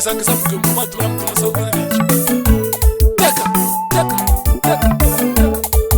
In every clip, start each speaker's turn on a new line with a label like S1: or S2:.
S1: Gewuza Mgewu madura mtumasa uweleji. Teka, teka, teka.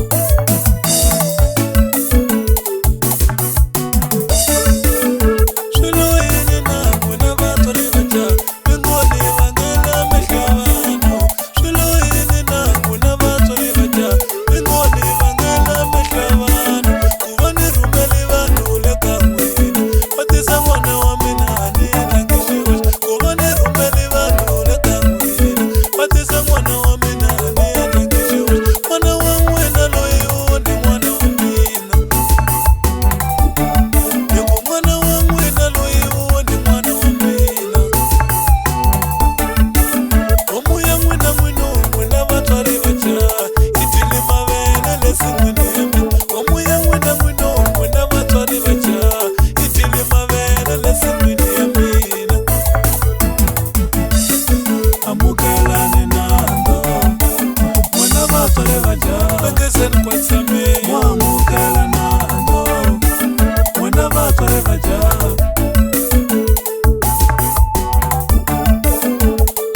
S2: Amukelani nando, wena batore baja.
S1: Bengezeni kwa tsame.
S2: Amukela nando, wena batore baja.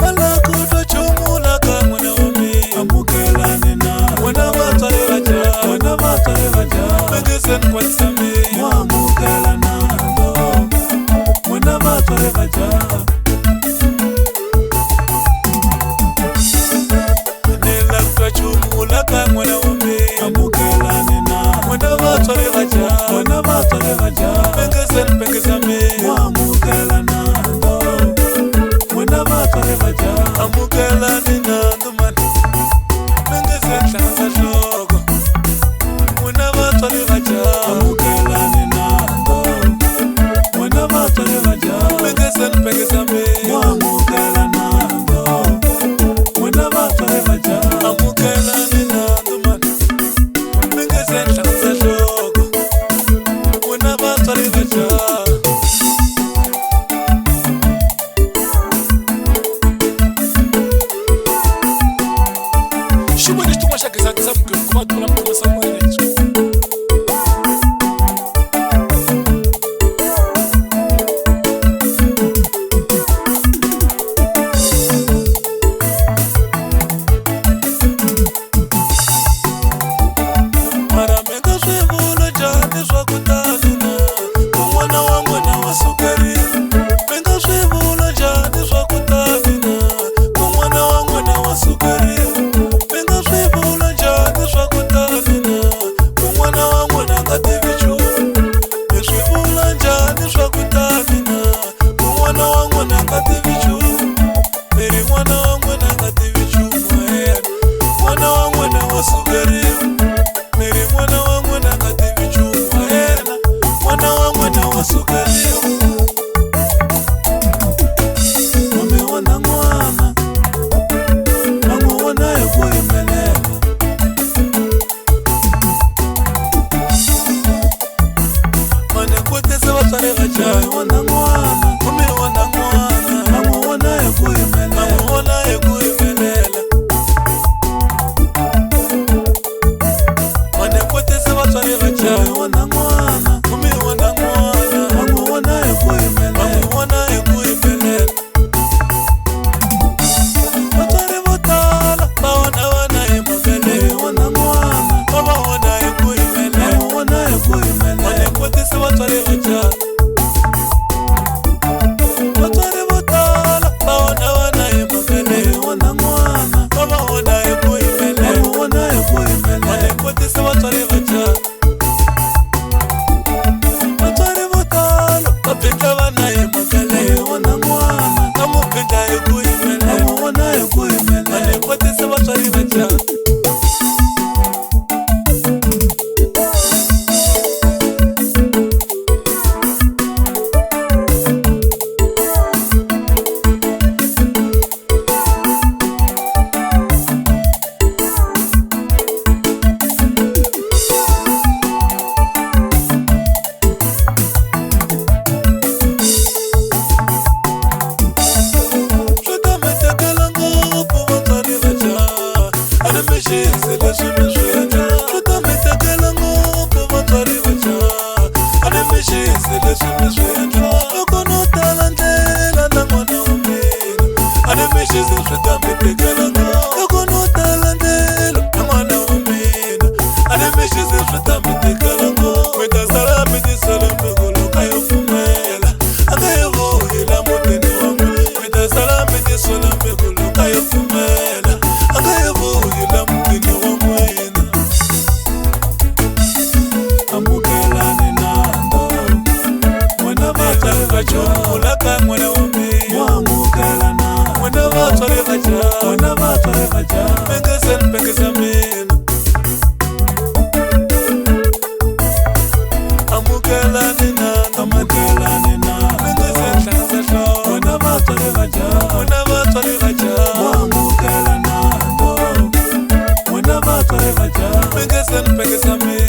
S1: Alakudo chumula kamwana wami.
S2: Amukelani nando,
S1: Wena batore baja.
S2: wena batore baja.
S1: Bengezeni kwa tsame.
S2: Amukela nando, wena batore baja.
S1: Chumula kamwana wami.
S2: Amukelani nando,
S1: Wena batore baja.
S2: wena batore baja.
S1: Bengezeni bengezame.
S2: Amukela nando, wena batore baja.
S1: Amukelani nando man. Bengezeni hlanza hloko. Wena batore baja.
S2: Amukelani nando, wena batore baja.
S1: Bengezeni bengezame.
S2: Amukela nando, wena batore baja.
S1: Amukelani nando man. Bengezeni hlanza hloko. Wena batore baja. Shubani shtu masha Gewuza Mgewu madura mtumasa uweleji. Mara menga swivula jani swa kutalina. Kun'wana wa n'wina wa sukari. Menga swivula jani swa kutalina. Kun'wana wa n'wina wa sukari. Menga swivula jani swa kutalina. Kun'wana wa n'wina nga tivi nchumu. Mi swivula njhani swa kutalina. Kun'wana wa n'wina nga tivi nchumu. Miri n'wana wa n'wina nga tivi nchumu. N'wana wa n'wina wa sukari. Miri n'wana wa n'wina nga tivi nchumu. N'wana wa n'wina wa sukari.
S2: Umeona mwana, namuona yuko imelela.
S1: Mane kutese batsware baja.
S2: Umeona mwana,
S1: Umeona mwana.
S2: namuona yuko imelela.
S1: Namuona yekuyimelela. Mane kutese batsware baja.
S2: Umeona mwana,
S1: Umeona mwana.
S2: namuona yuko imelela.
S1: Namuona yekuyimelela. Batsware vo tala baona vana hi mavele.
S2: Umeona mwana,
S1: Va vona yekuyimelela.
S2: namuona yuko imelela.
S1: Mane kutese batsware baja. Batsware vo tala baona vana hi mavele.
S2: Umeona mwana,
S1: Va vona yekuyimelela.
S2: namuona yuko imelela.
S1: Mane kutese batsware baja. Batsware vo tala va bindza vana hi mavele.
S2: Umeona mwana,
S1: Va mu bindza hi ku yimelela.
S2: namuona yuko imelela.
S1: Mane kutese batswari baja. Swi ta mi tekela ngopfu vatswari baja. A ni mi xisi leswi mi swi endla. Swi ta mi tekela ngopfu vatswari baja. A ni mi xisi leswi mi swi endla. Loko no tala ndlela na n'wana wa mina. mishizi sweta mitekela loko no talandelo amana wa mina ane mishizi sweta mitekela mita sala miti sala mbegolo kayo fumela akayo vuhila mutini wangu mita sala miti sala mbegolo kayo fumela akayo vuhila mutini wangu ina
S2: Amukelani nando mwana vatale vacho
S1: mulaka mwana wa mina
S2: Amukelana
S1: mwana vatale vacha
S2: mwana vatale vacha
S1: pengeza mina Amukelani nando
S2: Amukelani nando mwana vatale vacha
S1: mwana vatale vacha
S2: Amukelana nando mwana vatale vacha
S1: pengeza mina